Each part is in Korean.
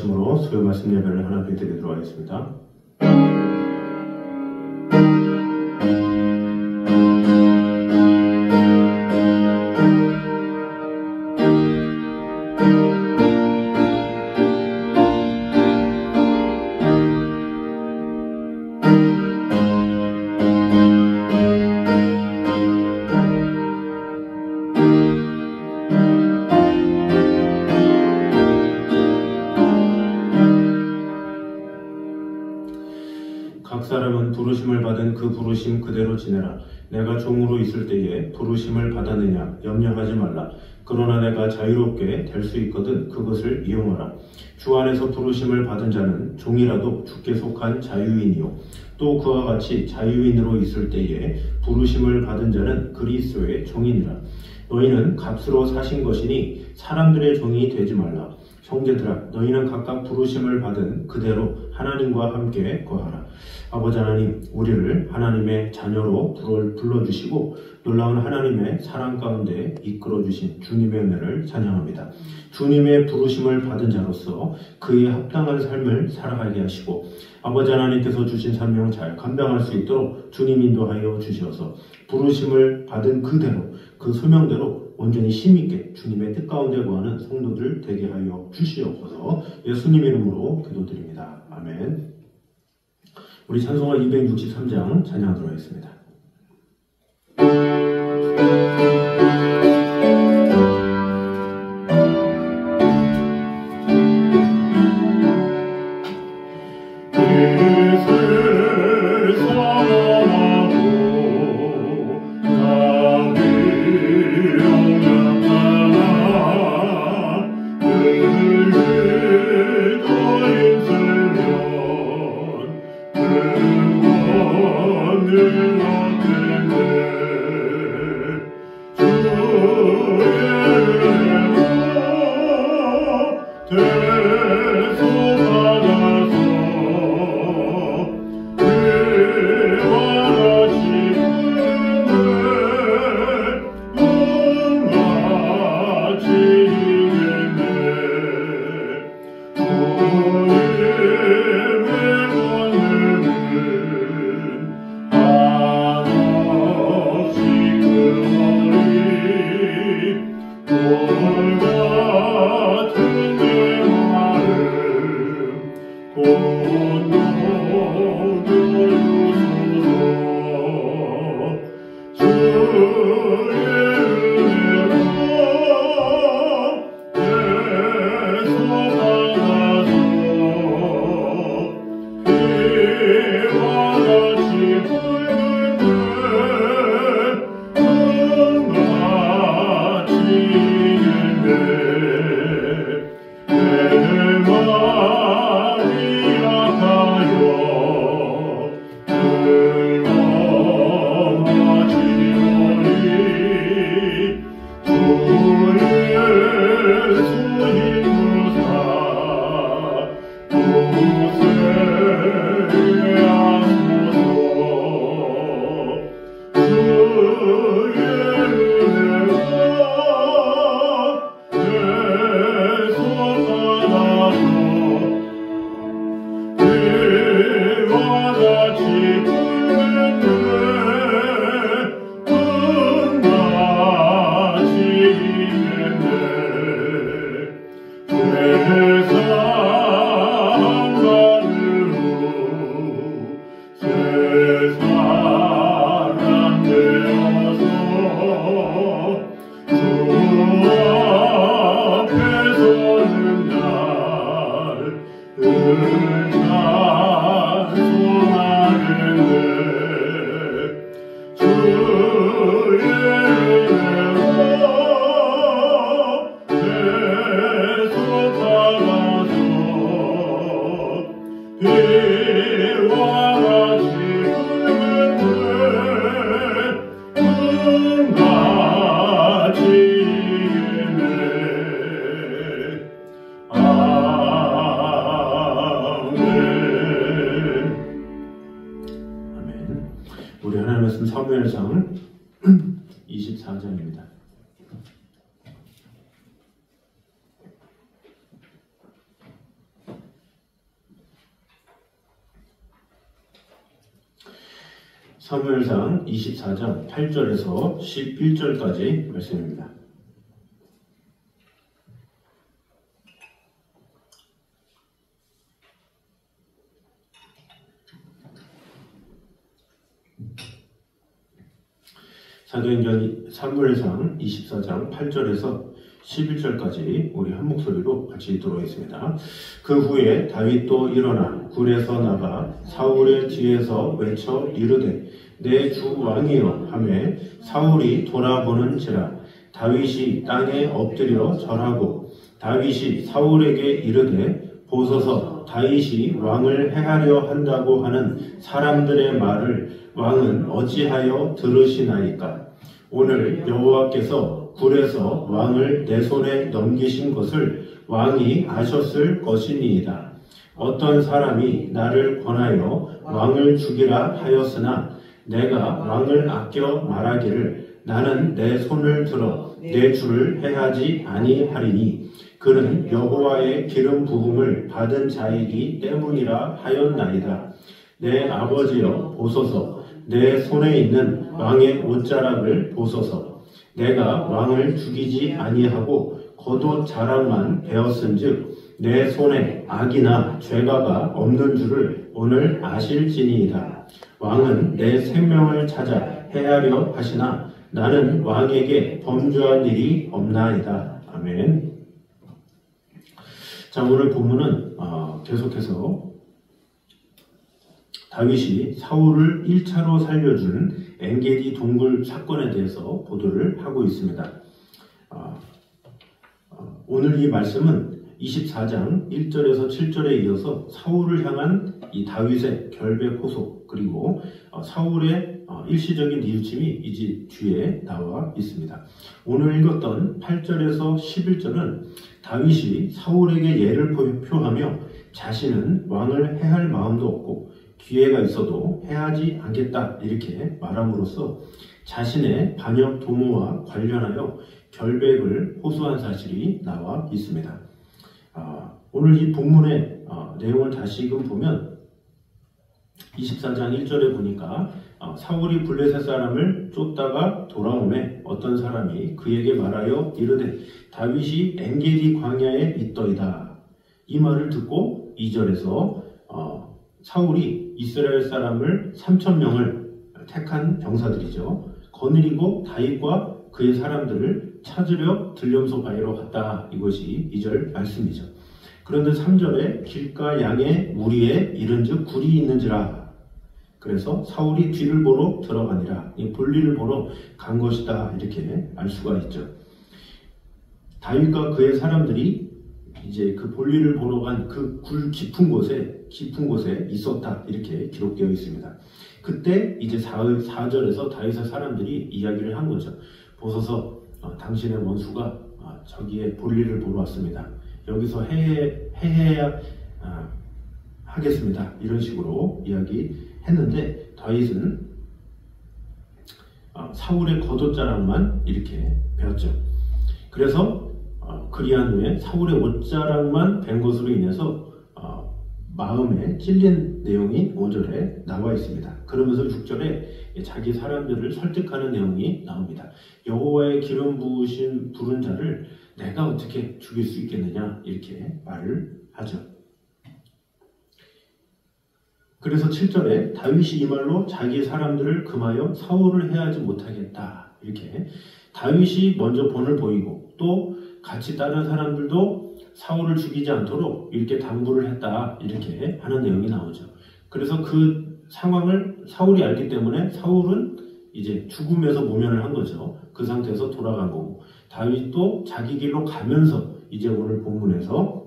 부르심으로 수요 말씀 예배를 하나님께 드리도록 하겠습니다. 각 사람은 부르심을 받은 그 부르심 그대로 지내라. 내가 종으로 있을 때에 부르심을 받았느냐 염려하지 말라. 그러나 내가 자유롭게 될 수 있거든 그것을 이용하라. 주 안에서 부르심을 받은 자는 종이라도 주께 속한 자유인이요 또 그와 같이 자유인으로 있을 때에 부르심을 받은 자는 그리스도의 종이니라. 너희는 값으로 사신 것이니 사람들의 종이 되지 말라. 형제들아, 너희는 각각 부르심을 받은 그대로 하나님과 함께 거하라. 아버지 하나님, 우리를 하나님의 자녀로 불러주시고 놀라운 하나님의 사랑 가운데 이끌어주신 주님의 은혜를 찬양합니다. 주님의 부르심을 받은 자로서 그에 합당한 삶을 살아가게 하시고 아버지 하나님께서 주신 사명 잘 감당할 수 있도록 주님 인도하여 주셔서 부르심을 받은 그대로 그 소명대로 온전히 힘있게 주님의 뜻 가운데 거하는 성도들 되게 하여 주시옵소서. 예수님의 이름으로 기도드립니다. 아멘. 우리 찬송가 263장 찬양하도록 하겠습니다. 우리 하나님 말씀 사무엘상 24장입니다. 사무엘상 24장 8절에서 11절까지 말씀입니다. 사도행전 사무엘상 24장 8절에서 11절까지 우리 한 목소리로 같이 읽도록 하겠습니다. 그 후에 다윗도 일어나 굴에서 나가 사울의 뒤에서 외쳐 이르되 내 주 왕이여 하매 사울이 돌아보는지라 다윗이 땅에 엎드려 절하고 다윗이 사울에게 이르되 보소서 다윗이 왕을 해하려 한다고 하는 사람들의 말을 왕은 어찌하여 들으시나이까? 오늘 여호와께서 굴에서 왕을 내 손에 넘기신 것을 왕이 아셨을 것이니이다. 어떤 사람이 나를 권하여 왕을 죽이라 하였으나 내가 왕을 아껴 말하기를 나는 내 손을 들어 내 주를 해하지 아니하리니 그는 여호와의 기름 부음을 받은 자이기 때문이라 하였나이다. 내 아버지여 보소서 내 손에 있는 왕의 옷자락을 보소서. 내가 왕을 죽이지 아니하고 겉옷 자락만 베었은즉 내 손에 악이나 죄가가 없는 줄을 오늘 아실지니이다. 왕은 내 생명을 찾아 해하려 하시나 나는 왕에게 범죄한 일이 없나이다. 아멘. 자, 오늘 본문은 계속해서 다윗이 사울을 1차로 살려준 엔게디 동굴 사건에 대해서 보도를 하고 있습니다. 오늘 이 말씀은 24장 1절에서 7절에 이어서 사울을 향한 이 다윗의 결백 호소 그리고 사울의 일시적인 뉘우침이 이제 뒤에 나와 있습니다. 오늘 읽었던 8절에서 11절은 다윗이 사울에게 예를 표하며 자신은 왕을 해할 마음도 없고 기회가 있어도 해하지 않겠다 이렇게 말함으로써 자신의 반역 도모와 관련하여 결백을 호소한 사실이 나와 있습니다. 오늘 이 본문의 내용을 다시금 보면 24장 1절에 보니까 사울이 블레셋 사람을 쫓다가 돌아오매 어떤 사람이 그에게 말하여 이르되 다윗이 엔게디 광야에 있더이다. 이 말을 듣고 2절에서 사울이 이스라엘 사람을 3,000명을 택한 병사들이죠. 거느리고 다윗과 그의 사람들을 찾으려 들염소 바위로 갔다. 이것이 2절 말씀이죠. 그런데 3절에 길가 양의 무리에 이른즉 굴이 있는지라. 그래서 사울이 뒤를 보러 들어가니라. 이 볼일을 보러 간 것이다. 이렇게 알 수가 있죠. 다윗과 그의 사람들이 이제 그 볼일을 보러 간 그 굴 깊은 곳에 있었다. 이렇게 기록되어 있습니다. 그때 이제 4절에서 다윗의 사람들이 이야기를 한 거죠. 보소서 당신의 원수가 저기에 볼일을 보러 왔습니다. 여기서 해해야 하겠습니다. 이런 식으로 이야기했는데 다윗은 사울의 겉옷자락만 이렇게 베었죠. 그래서 그리한 후에 사울의 옷자락만 벤 것으로 인해서 마음에 찔린 내용이 5절에 나와 있습니다. 그러면서 6절에 자기 사람들을 설득하는 내용이 나옵니다. 여호와의 기름 부으신 부른 자를 내가 어떻게 죽일 수 있겠느냐 이렇게 말을 하죠. 그래서 7절에 다윗이 이 말로 자기 사람들을 금하여 사울을 해하지 못하겠다. 이렇게 다윗이 먼저 본을 보이고 또 같이 다른 사람들도 사울을 죽이지 않도록 이렇게 당부를 했다. 이렇게 하는 내용이 나오죠. 그래서 그 상황을 사울이 알기 때문에 사울은 이제 죽음에서 모면을 한 거죠. 그 상태에서 돌아간 거고 다윗도 자기 길로 가면서 이제 오늘 본문에서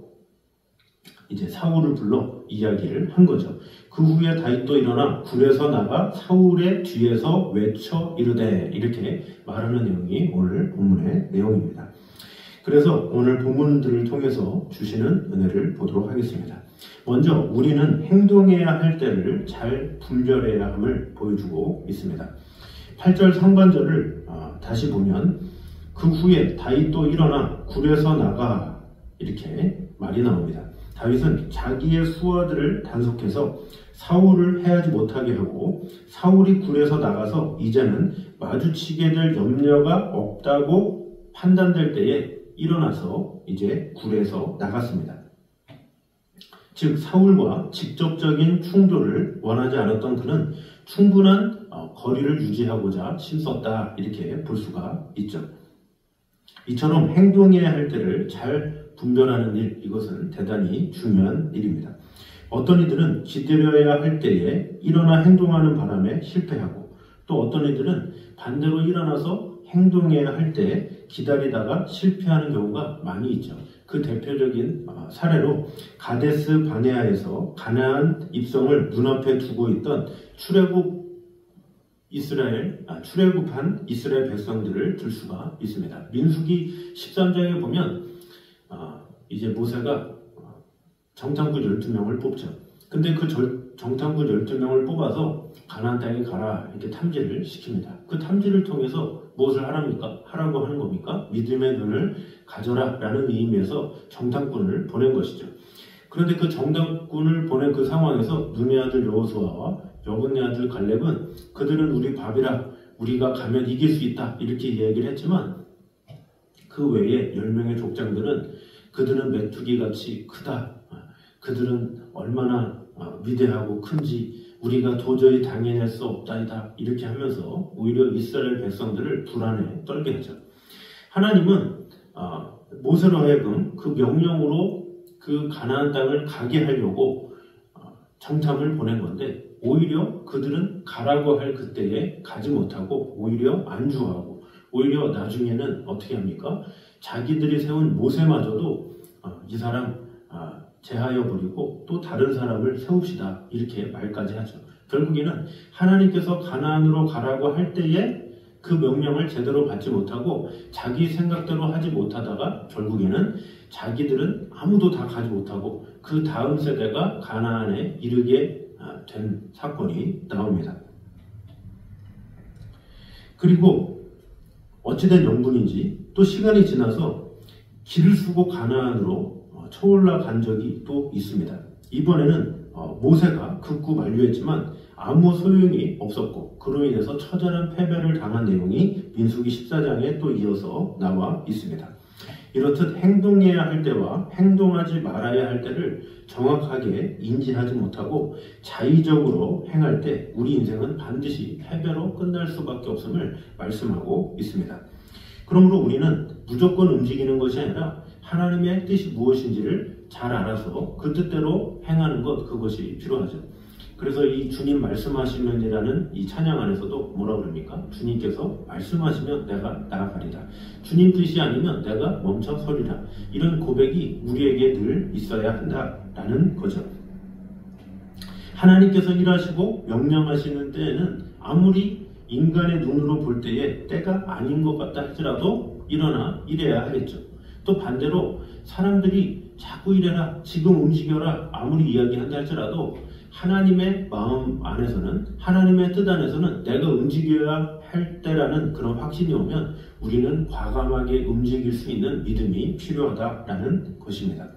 이제 사울을 불러 이야기를 한 거죠. 그 후에 다윗도 일어나 굴에서 나가 사울의 뒤에서 외쳐 이르되 이렇게 말하는 내용이 오늘 본문의 내용입니다. 그래서 오늘 본문들을 통해서 주시는 은혜를 보도록 하겠습니다. 먼저 우리는 행동해야 할 때를 잘 분별해야 함을 보여주고 있습니다. 8절 상반절을 다시 보면 그 후에 다윗도 일어나 굴에서 나가 이렇게 말이 나옵니다. 다윗은 자기의 수하들을 단속해서 사울을 해하지 못하게 하고 사울이 굴에서 나가서 이제는 마주치게 될 염려가 없다고 판단될 때에 일어나서 이제 굴에서 나갔습니다. 즉 사울과 직접적인 충돌을 원하지 않았던 그는 충분한 거리를 유지하고자 힘썼다 이렇게 볼 수가 있죠. 이처럼 행동해야 할 때를 잘 분별하는 일, 이것은 대단히 중요한 일입니다. 어떤 이들은 기다려야 할 때에 일어나 행동하는 바람에 실패하고 또 어떤 이들은 반대로 일어나서 행동해야 할 때 기다리다가 실패하는 경우가 많이 있죠. 그 대표적인 사례로 가데스 바네아에서 가나안 입성을 눈앞에 두고 있던 출애굽한 이스라엘 백성들을 들 수가 있습니다. 민수기 13장에 보면 이제 모세가 정탐꾼 12명을 뽑죠. 근데 그 정탐꾼 12명을 뽑아서 가나안 땅에 가라 이렇게 탐지를 시킵니다. 그 탐지를 통해서 무엇을 하라고 하는 겁니까? 믿음의 눈을 가져라 라는 의미에서 정탐꾼을 보낸 것이죠. 그런데 그 정탐꾼을 보낸 그 상황에서 눈의 아들 여호수아와 여분의 아들 갈렙은 그들은 우리 밥이라 우리가 가면 이길 수 있다 이렇게 이야기를 했지만 그 외에 10명의 족장들은 그들은 메뚜기같이 크다. 그들은 얼마나 위대하고 큰지 우리가 도저히 당해낼 수 없다이다 이렇게 하면서 오히려 이스라엘 백성들을 불안에 떨게 하죠. 하나님은 모세로 하여금 그 명령으로 그 가나안 땅을 가게 하려고 정탐을 보낸 건데 오히려 그들은 가라고 할 그때에 가지 못하고 오히려 안주하고 오히려 나중에는 어떻게 합니까? 자기들이 세운 모세마저도 이 사람 제하여 버리고 또 다른 사람을 세웁시다 이렇게 말까지 하죠. 결국에는 하나님께서 가나안으로 가라고 할 때에 그 명령을 제대로 받지 못하고 자기 생각대로 하지 못하다가 결국에는 자기들은 아무도 다 가지 못하고 그 다음 세대가 가나안에 이르게 된 사건이 나옵니다. 그리고 어찌된 영분인지 또 시간이 지나서 길을 쓰고 가나안으로 초올라 간 적이 또 있습니다. 이번에는 모세가 극구 만류했지만 아무 소용이 없었고 그로 인해서 처절한 패배를 당한 내용이 민수기 14장에 또 이어서 나와 있습니다. 이렇듯 행동해야 할 때와 행동하지 말아야 할 때를 정확하게 인지하지 못하고 자의적으로 행할 때 우리 인생은 반드시 패배로 끝날 수밖에 없음을 말씀하고 있습니다. 그러므로 우리는 무조건 움직이는 것이 아니라 하나님의 뜻이 무엇인지를 잘 알아서 그 뜻대로 행하는 것, 그것이 필요하죠. 그래서 이 주님 말씀하시면이라는 이 찬양 안에서도 뭐라 그럽니까? 주님께서 말씀하시면 내가 나아가리라. 주님 뜻이 아니면 내가 멈춰 서리라. 이런 고백이 우리에게 늘 있어야 한다라는 거죠. 하나님께서 일하시고 명령하시는 때에는 아무리 인간의 눈으로 볼 때에 때가 아닌 것 같다 할지라도 일어나 일해야 하겠죠. 또 반대로 사람들이 자꾸 이래라, 지금 움직여라 아무리 이야기한다 할지라도 하나님의 마음 안에서는 하나님의 뜻 안에서는 내가 움직여야 할 때라는 그런 확신이 오면 우리는 과감하게 움직일 수 있는 믿음이 필요하다라는 것입니다.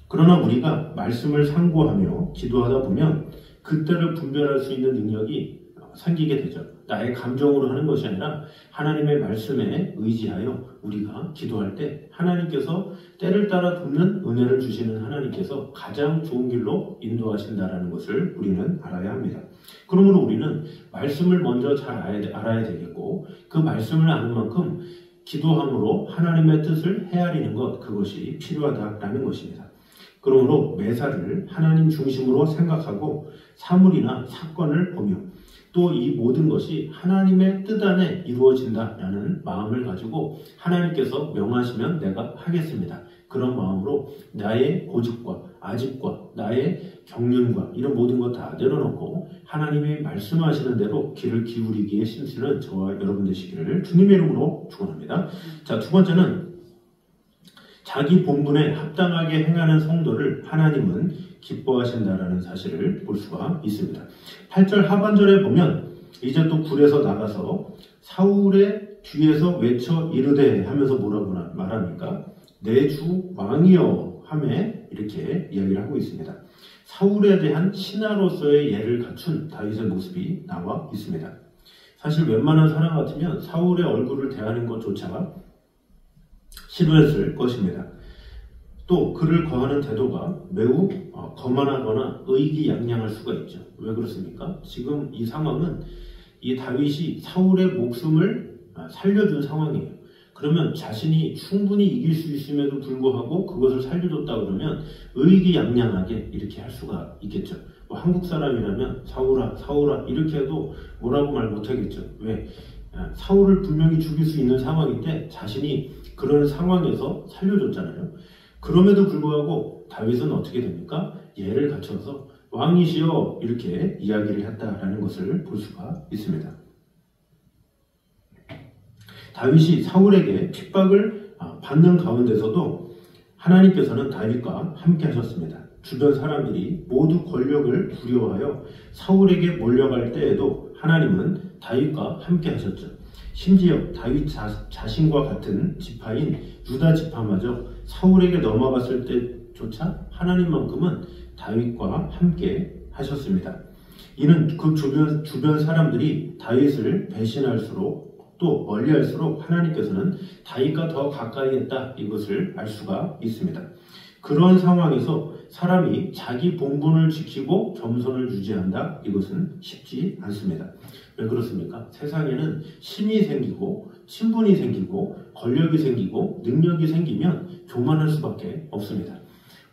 그러나 우리가 말씀을 상고하며 기도하다 보면 그때를 분별할 수 있는 능력이 생기게 되죠. 나의 감정으로 하는 것이 아니라 하나님의 말씀에 의지하여 우리가 기도할 때 하나님께서 때를 따라 돕는 은혜를 주시는 하나님께서 가장 좋은 길로 인도하신다는 것을 우리는 알아야 합니다. 그러므로 우리는 말씀을 먼저 잘 알아야 되겠고 그 말씀을 아는 만큼 기도함으로 하나님의 뜻을 헤아리는 것, 그것이 필요하다라는 것입니다. 그러므로 매사를 하나님 중심으로 생각하고 사물이나 사건을 보며 또 이 모든 것이 하나님의 뜻 안에 이루어진다라는 마음을 가지고 하나님께서 명하시면 내가 하겠습니다. 그런 마음으로 나의 고집과 아집과 나의 경륜과 이런 모든 것 다 내려놓고 하나님이 말씀하시는 대로 귀를 기울이기에 힘쓰는 저와 여러분 되시기를 주님의 이름으로 축원합니다. 자, 두 번째는 자기 본분에 합당하게 행하는 성도를 하나님은 기뻐하신다라는 사실을 볼 수가 있습니다. 8절 하반절에 보면 이제 또 굴에서 나가서 사울의 뒤에서 외쳐 이르되 하면서 뭐라고 말합니까? 내 주 왕이여 하매 이렇게 이야기를 하고 있습니다. 사울에 대한 신하로서의 예를 갖춘 다윗의 모습이 나와 있습니다. 사실 웬만한 사람 같으면 사울의 얼굴을 대하는 것조차 싫어했을 것입니다. 또 그를 거하는 태도가 매우 거만하거나 의기양양할 수가 있죠. 왜 그렇습니까? 지금 이 상황은 이 다윗이 사울의 목숨을 살려준 상황이에요. 그러면 자신이 충분히 이길 수 있음에도 불구하고 그것을 살려줬다 그러면 의기양양하게 이렇게 할 수가 있겠죠. 뭐 한국 사람이라면 사울아 사울아 이렇게 해도 뭐라고 말 못하겠죠. 왜? 사울을 분명히 죽일 수 있는 상황인데 자신이 그런 상황에서 살려줬잖아요. 그럼에도 불구하고 다윗은 어떻게 됩니까? 예를 갖춰서 왕이시여 이렇게 이야기를 했다라는 것을 볼 수가 있습니다. 다윗이 사울에게 핍박을 받는 가운데서도 하나님께서는 다윗과 함께 하셨습니다. 주변 사람들이 모두 권력을 두려워하여 사울에게 몰려갈 때에도 하나님은 다윗과 함께 하셨죠. 심지어 다윗 자신과 같은 지파인 유다 지파마저 사울에게 넘어갔을 때조차 하나님만큼은 다윗과 함께 하셨습니다. 이는 그 주변 사람들이 다윗을 배신할수록 또 멀리할수록 하나님께서는 다윗과 더 가까이 했다 이것을 알 수가 있습니다. 그런 상황에서 사람이 자기 본분을 지키고 겸손을 유지한다 이것은 쉽지 않습니다. 왜 그렇습니까? 세상에는 힘이 생기고 친분이 생기고 권력이 생기고 능력이 생기면 교만할 수밖에 없습니다.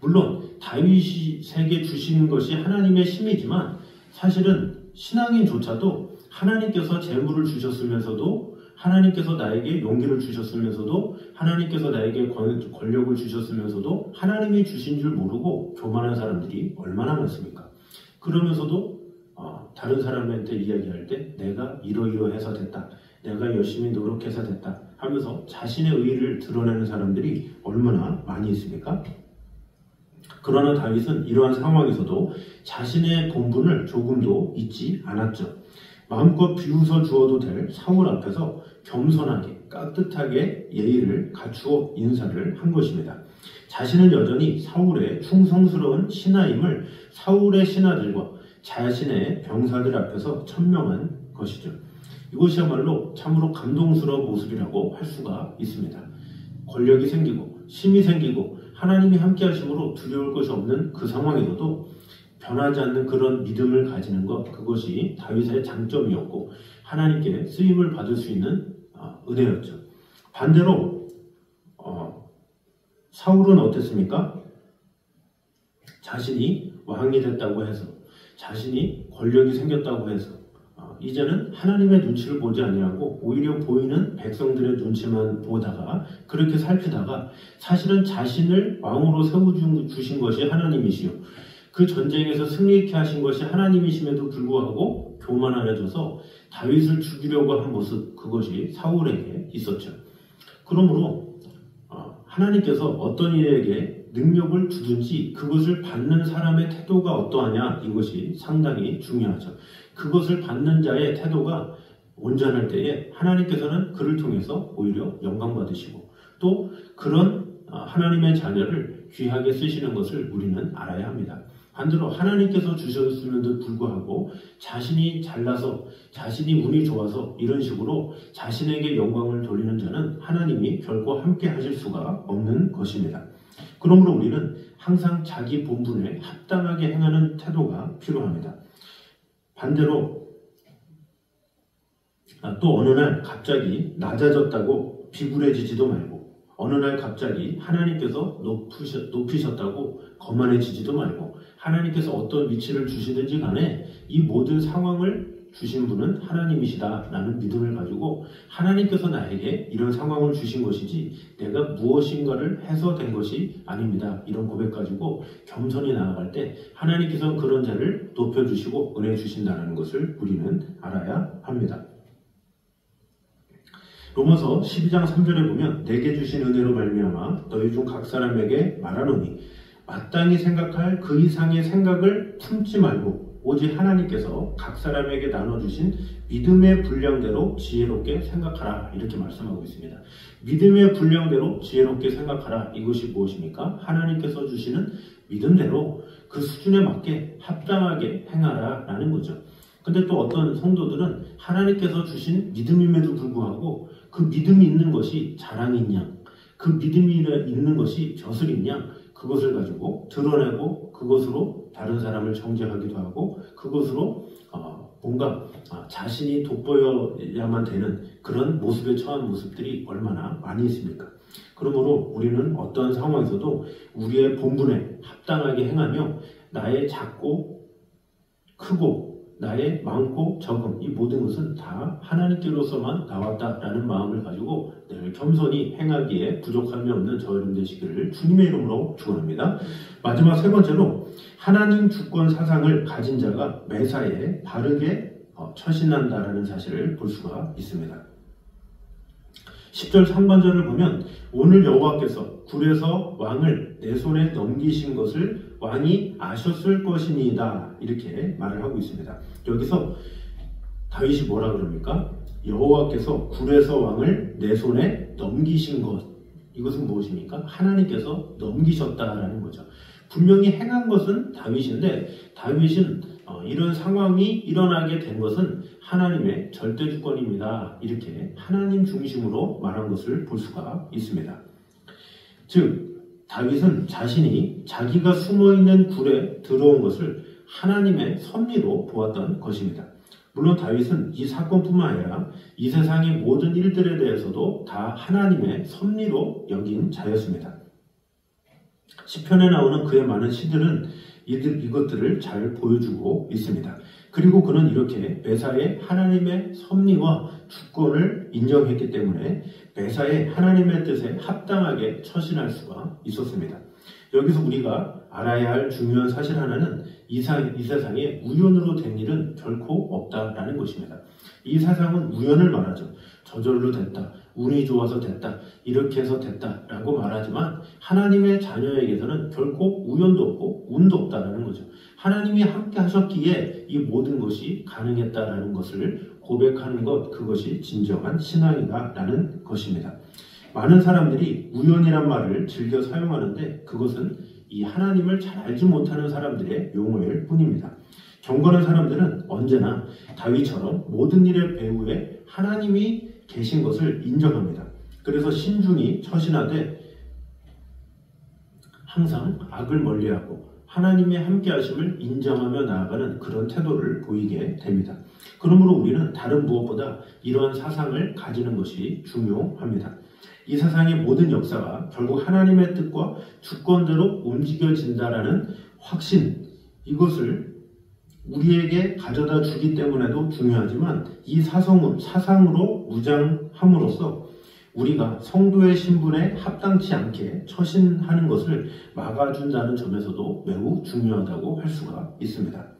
물론 다윗에게 주신 것이 하나님의 힘이지만 사실은 신앙인조차도 하나님께서 재물을 주셨으면서도 하나님께서 나에게 용기를 주셨으면서도 하나님께서 나에게 권력을 주셨으면서도 하나님이 주신 줄 모르고 교만한 사람들이 얼마나 많습니까? 그러면서도 다른 사람한테 이야기할 때 내가 이러이러해서 됐다. 내가 열심히 노력해서 됐다. 하면서 자신의 의의를 드러내는 사람들이 얼마나 많이 있습니까? 그러나 다윗은 이러한 상황에서도 자신의 본분을 조금도 잊지 않았죠. 마음껏 비웃어 주어도 될 사울 앞에서 겸손하게 깍듯하게 예의를 갖추어 인사를 한 것입니다. 자신은 여전히 사울의 충성스러운 신하임을 사울의 신하들과 자신의 병사들 앞에서 천명한 것이죠. 이것이야말로 참으로 감동스러운 모습이라고 할 수가 있습니다. 권력이 생기고 힘이 생기고 하나님이 함께 하심으로 두려울 것이 없는 그 상황에서도 변하지 않는 그런 믿음을 가지는 것, 그것이 다윗의 장점이었고 하나님께 쓰임을 받을 수 있는 은혜였죠. 반대로 사울은 어땠습니까? 자신이 왕이 됐다고 해서 자신이 권력이 생겼다고 해서 이제는 하나님의 눈치를 보지 아니하고 오히려 보이는 백성들의 눈치만 보다가 그렇게 살피다가 사실은 자신을 왕으로 세워주신 것이 하나님이시요 그 전쟁에서 승리케 하신 것이 하나님이심에도 불구하고 교만하여져서 다윗을 죽이려고 한 모습, 그것이 사울에게 있었죠. 그러므로 하나님께서 어떤 이에게 능력을 주든지 그것을 받는 사람의 태도가 어떠하냐, 이것이 상당히 중요하죠. 그것을 받는 자의 태도가 온전할 때에 하나님께서는 그를 통해서 오히려 영광 받으시고 또 그런 하나님의 자녀를 귀하게 쓰시는 것을 우리는 알아야 합니다. 반대로 하나님께서 주셨음에도 불구하고 자신이 잘나서 자신이 운이 좋아서 이런 식으로 자신에게 영광을 돌리는 자는 하나님이 결코 함께 하실 수가 없는 것입니다. 그러므로 우리는 항상 자기 본분에 합당하게 행하는 태도가 필요합니다. 반대로 또 어느 날 갑자기 낮아졌다고 비굴해지지도 말고 어느 날 갑자기 하나님께서 높이셨다고 거만해지지도 말고 하나님께서 어떤 위치를 주시든지 간에 이 모든 상황을 주신 분은 하나님이시다라는 믿음을 가지고 하나님께서 나에게 이런 상황을 주신 것이지 내가 무엇인가를 해서 된 것이 아닙니다. 이런 고백 가지고 겸손히 나아갈 때 하나님께서는 그런 자를 높여주시고 은혜 주신다는 것을 우리는 알아야 합니다. 로마서 12장 3절에 보면 내게 주신 은혜로 말미암아 너희 중 각 사람에게 말하노니 마땅히 생각할 그 이상의 생각을 품지 말고 오직 하나님께서 각 사람에게 나눠주신 믿음의 분량대로 지혜롭게 생각하라 이렇게 말씀하고 있습니다. 믿음의 분량대로 지혜롭게 생각하라. 이것이 무엇입니까? 하나님께서 주시는 믿음대로 그 수준에 맞게 합당하게 행하라 라는 거죠. 근데 또 어떤 성도들은 하나님께서 주신 믿음임에도 불구하고 그 믿음이 있는 것이 자랑인 양, 그 믿음이 있는 것이 벼슬인 양, 그것을 가지고 드러내고 그것으로 다른 사람을 정죄하기도 하고 그것으로 뭔가 자신이 돋보여야만 되는 그런 모습에 처한 모습들이 얼마나 많이 있습니까? 그러므로 우리는 어떤 상황에서도 우리의 본분에 합당하게 행하며 나의 작고 크고 나의 많고 적음 이 모든 것은 다 하나님께로서만 나왔다라는 마음을 가지고 늘 겸손히 행하기에 부족함이 없는 저 여러분 되시기를 주님의 이름으로 축원합니다. 마지막 세 번째로 하나님 주권 사상을 가진 자가 매사에 바르게 처신한다라는 사실을 볼 수가 있습니다. 10절 상반절을 보면 오늘 여호와께서 굴에서 왕을 내 손에 넘기신 것을 왕이 아셨을 것이니이다 이렇게 말을 하고 있습니다. 여기서 다윗이 뭐라 그럽니까? 여호와께서 굴에서 왕을 내 손에 넘기신 것, 이것은 무엇입니까? 하나님께서 넘기셨다라는 거죠. 분명히 행한 것은 다윗인데 다윗은 이런 상황이 일어나게 된 것은 하나님의 절대 주권입니다. 이렇게 하나님 중심으로 말한 것을 볼 수가 있습니다. 즉 다윗은 자신이 자기가 숨어있는 굴에 들어온 것을 하나님의 섭리로 보았던 것입니다. 물론 다윗은 이 사건뿐만 아니라 이 세상의 모든 일들에 대해서도 다 하나님의 섭리로 여긴 자였습니다. 시편에 나오는 그의 많은 시들은 이것들을 잘 보여주고 있습니다. 그리고 그는 이렇게 매사에 하나님의 섭리와 주권을 인정했기 때문에 매사에 하나님의 뜻에 합당하게 처신할 수가 있었습니다. 여기서 우리가 알아야 할 중요한 사실 하나는 이 세상에 우연으로 된 일은 결코 없다라는 것입니다. 이 세상은 우연을 말하죠. 저절로 됐다, 운이 좋아서 됐다, 이렇게 해서 됐다라고 말하지만 하나님의 자녀에게서는 결코 우연도 없고 운도 없다라는 거죠. 하나님이 함께 하셨기에 이 모든 것이 가능했다라는 것을 고백하는 것, 그것이 진정한 신앙이다라는 것입니다. 많은 사람들이 우연이란 말을 즐겨 사용하는데 그것은 이 하나님을 잘 알지 못하는 사람들의 용어일 뿐입니다. 경건한 사람들은 언제나 다윗처럼 모든 일의 배후에 하나님이 계신 것을 인정합니다. 그래서 신중히 처신하되 항상 악을 멀리하고 하나님의 함께하심을 인정하며 나아가는 그런 태도를 보이게 됩니다. 그러므로 우리는 다른 무엇보다 이러한 사상을 가지는 것이 중요합니다. 이 세상의 모든 역사가 결국 하나님의 뜻과 주권대로 움직여진다라는 확신, 이것을 우리에게 가져다 주기 때문에도 중요하지만 이 사상으로 무장함으로써 우리가 성도의 신분에 합당치 않게 처신하는 것을 막아준다는 점에서도 매우 중요하다고 할 수가 있습니다.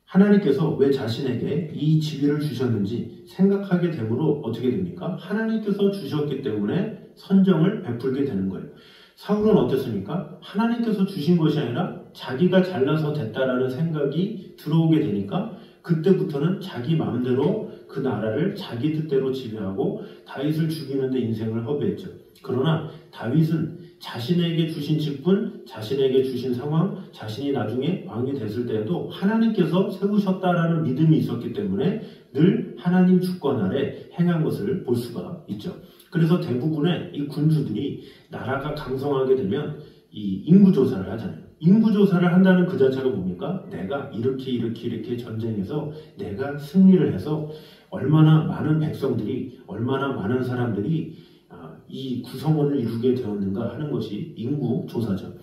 하나님께서 왜 자신에게 이 지위를 주셨는지 생각하게 되므로 어떻게 됩니까? 하나님께서 주셨기 때문에 선정을 베풀게 되는 거예요. 사울은 어땠습니까? 하나님께서 주신 것이 아니라 자기가 잘나서 됐다라는 생각이 들어오게 되니까 그때부터는 자기 마음대로 그 나라를 자기 뜻대로 지배하고 다윗을 죽이는 데 인생을 허비했죠. 그러나 다윗은 자신에게 주신 직분, 자신에게 주신 상황, 자신이 나중에 왕이 됐을 때에도 하나님께서 세우셨다라는 믿음이 있었기 때문에 늘 하나님 주권 아래 행한 것을 볼 수가 있죠. 그래서 대부분의 이 군주들이 나라가 강성하게 되면 이 인구조사를 하잖아요. 인구조사를 한다는 그 자체가 뭡니까? 내가 이렇게 전쟁에서 내가 승리를 해서 얼마나 많은 백성들이, 얼마나 많은 사람들이 이 구성원을 이루게 되었는가 하는 것이 인구조사죠.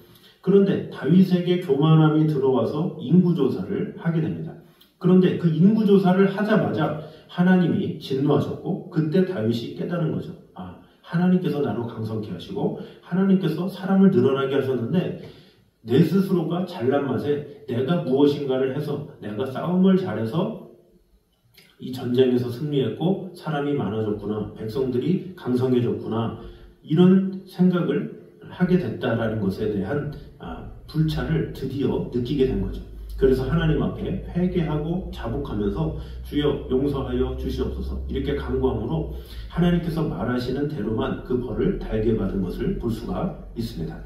그런데 다윗에게 교만함이 들어와서 인구조사를 하게 됩니다. 그런데 그 인구조사를 하자마자 하나님이 진노하셨고 그때 다윗이 깨달은 거죠. 하나님께서 나를 강성케 하시고 하나님께서 사람을 늘어나게 하셨는데 내 스스로가 잘난 맛에 내가 무엇인가를 해서 내가 싸움을 잘해서 이 전쟁에서 승리했고 사람이 많아졌구나, 백성들이 강성해졌구나, 이런 생각을 하게 됐다라는 것에 대한 불찰을 드디어 느끼게 된 거죠. 그래서 하나님 앞에 회개하고 자복하면서 주여 용서하여 주시옵소서 이렇게 간구함으로 하나님께서 말하시는 대로만 그 벌을 달게 받은 것을 볼 수가 있습니다.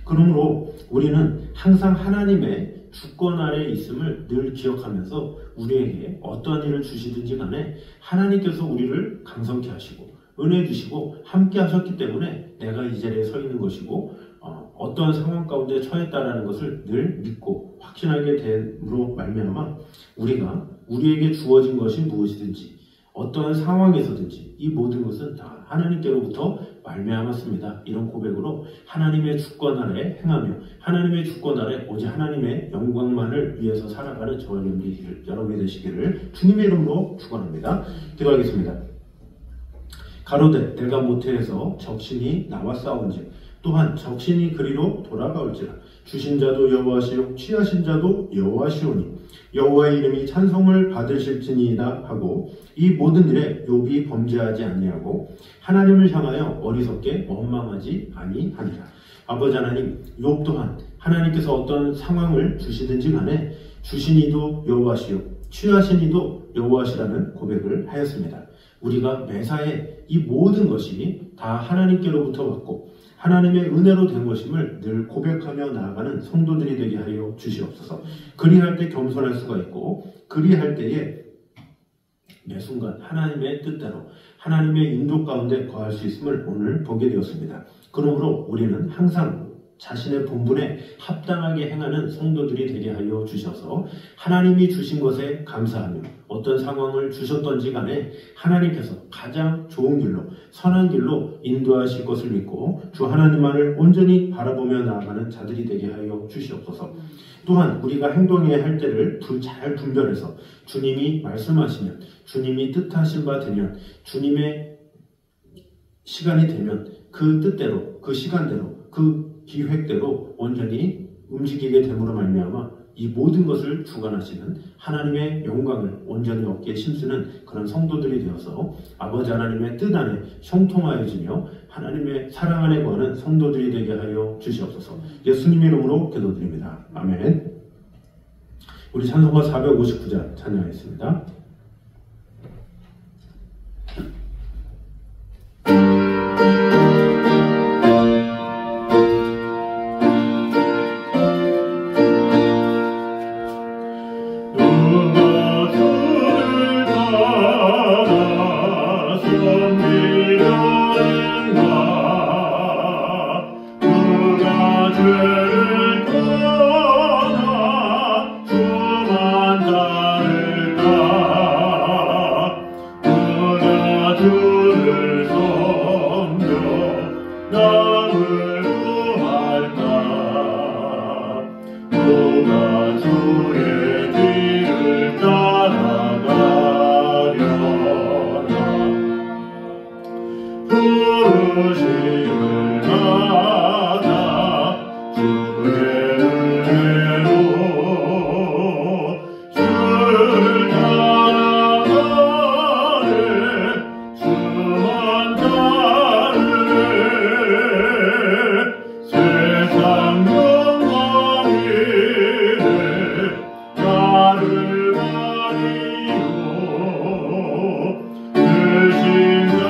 그러므로 우리는 항상 하나님의 주권 아래 있음을 늘 기억하면서 우리에게 어떤 일을 주시든지 간에 하나님께서 우리를 강성케 하시고 은혜 주시고 함께 하셨기 때문에 내가 이 자리에 서 있는 것이고 어떤 상황 가운데 처했다라는 것을 늘 믿고 확신하게 됨으로 말미암아 우리가 우리에게 주어진 것이 무엇이든지 어떠한 상황에서든지 이 모든 것은 다 하나님께로부터 말미암았습니다. 이런 고백으로 하나님의 주권 아래 행하며 하나님의 주권 아래 오직 하나님의 영광만을 위해서 살아가는 저와 여러분이 되시기를 주님의 이름으로 축원합니다. 기도하겠습니다. 가로되 내가 모태에서 적신이 나와 싸운지 또한 적신이 그리로 돌아가올지라 주신 자도 여호와시요 취하신 자도 여호와시오니 여호와의 이름이 찬송을 받으실지니이다 하고 이 모든 일에 욥이 범죄하지 아니하고 하나님을 향하여 어리석게 원망하지 아니하니라. 아버지 하나님, 욥 또한 하나님께서 어떤 상황을 주시든지 간에 주신 이도 여호와시요 취하신 이도 여호와시라는 고백을 하였습니다. 우리가 매사에 이 모든 것이 다 하나님께로부터 왔고 하나님의 은혜로 된 것임을 늘 고백하며 나아가는 성도들이 되게 하여 주시옵소서. 그리할 때 겸손할 수가 있고 그리할 때에 매 순간 하나님의 뜻대로 하나님의 인도 가운데 거할 수 있음을 오늘 보게 되었습니다. 그러므로 우리는 항상 자신의 본분에 합당하게 행하는 성도들이 되게 하여 주셔서 하나님이 주신 것에 감사하며 어떤 상황을 주셨던지 간에 하나님께서 가장 좋은 길로 선한 길로 인도하실 것을 믿고 주 하나님만을 온전히 바라보며 나아가는 자들이 되게 하여 주시옵소서. 또한 우리가 행동해야 할 때를 잘 분별해서 주님이 말씀하시면 주님이 뜻하신 바 되면 주님의 시간이 되면 그 뜻대로 그 시간대로 그 기획대로 온전히 움직이게 됨으로 말미암아 이 모든 것을 주관하시는 하나님의 영광을 온전히 얻게 힘쓰는 그런 성도들이 되어서 아버지 하나님의 뜻 안에 형통하여지며 하나님의 사랑 안에 거하는 성도들이 되게 하여 주시옵소서. 예수님의 이름으로 기도드립니다. 아멘. 우리 찬송가 459장 찬양하겠습니다. 대신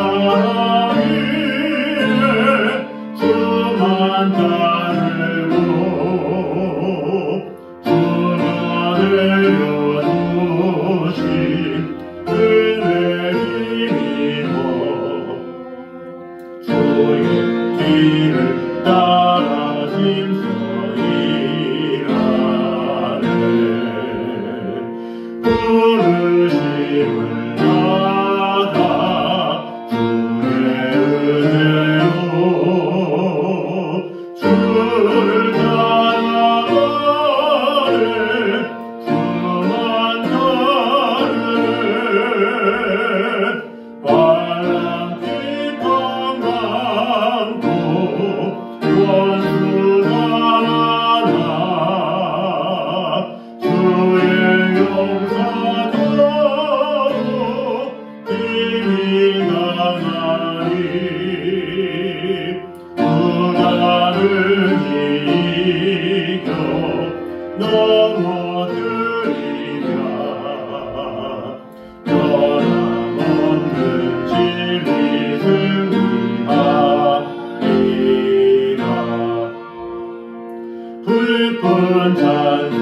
사랑이 넘어뜨리랴. 변함없는 진리 승리하리라. 불끈 찬송하며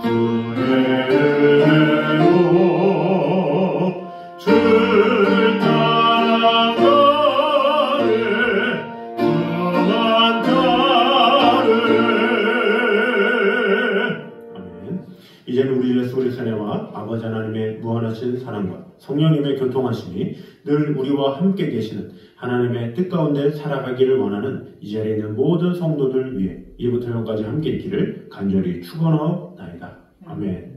주의 은혜로 주를 따라가네. 주만 따르네. 아멘. 이제는 우리 예수 그리스도의 은혜와 아버지 하나님의 무한하신 사랑과 성령님의 교통하심이 늘 우리와 함께 계시는 하나님의 뜻 가운데 살아가기를 원하는 이 자리에 있는 모든 성도들 위해 이부터 영까지 함께 있기를 간절히 축원하옵나이다. 아멘.